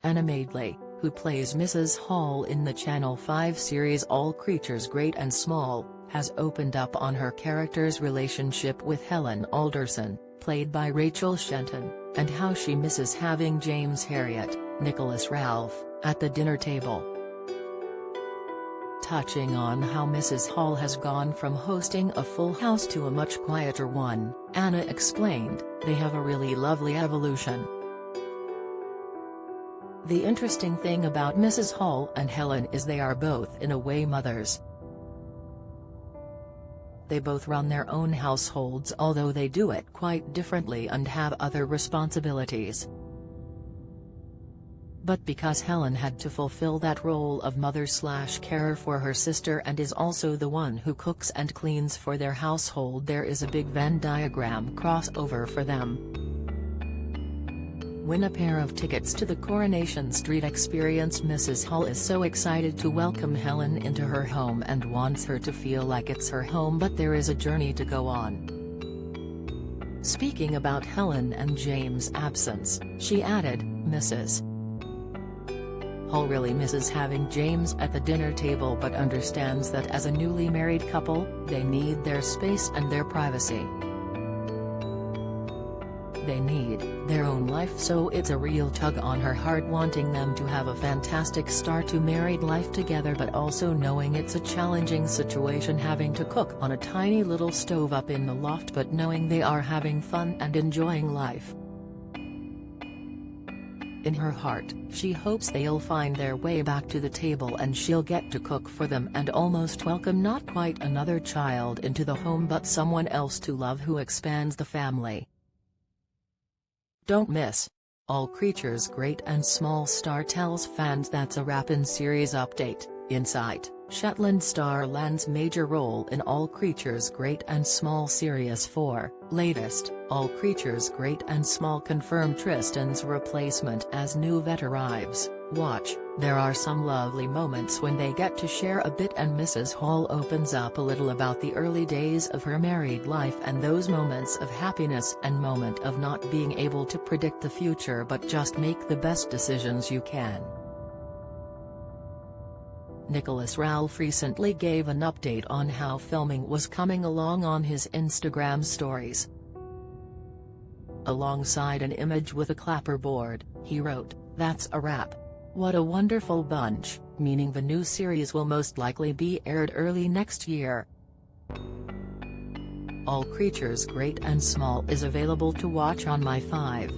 Anna Madeley, who plays Mrs. Hall in the Channel 5 series All Creatures Great and Small, has opened up on her character's relationship with Helen Alderson, played by Rachel Shenton, and how she misses having James Herriot, Nicholas Ralph, at the dinner table. Touching on how Mrs. Hall has gone from hosting a full house to a much quieter one, Anna explained, "They have a really lovely evolution. The interesting thing about Mrs. Hall and Helen is they are both in a way mothers. They both run their own households, although they do it quite differently and have other responsibilities. But because Helen had to fulfill that role of mother/carer for her sister and is also the one who cooks and cleans for their household, there is a big Venn diagram crossover for them. Win a pair of tickets to the Coronation Street experience. Mrs. Hall is so excited to welcome Helen into her home and wants her to feel like it's her home, but there is a journey to go on." Speaking about Helen and James' absence, she added, "Mrs. Hall really misses having James at the dinner table but understands that as a newly married couple, they need their space and their privacy. They need their own life, so it's a real tug on her heart wanting them to have a fantastic start to married life together, but also knowing it's a challenging situation having to cook on a tiny little stove up in the loft, but knowing they are having fun and enjoying life. In her heart, she hopes they'll find their way back to the table and she'll get to cook for them and almost welcome not quite another child into the home but someone else to love who expands the family." Don't miss All Creatures Great and Small. Star tells fans that's a wrap. In series update, Insight, Shetland star lands major role in All Creatures Great and Small Series 4, latest, All Creatures Great and Small confirmed Tristan's replacement as new vet arrives. Watch, there are some lovely moments when they get to share a bit and Mrs. Hall opens up a little about the early days of her married life and those moments of happiness and moment of not being able to predict the future but just make the best decisions you can. Nicholas Ralph recently gave an update on how filming was coming along on his Instagram stories. Alongside an image with a clapperboard, he wrote, "That's a wrap. What a wonderful bunch," meaning the new series will most likely be aired early next year. All Creatures Great and Small is available to watch on My5.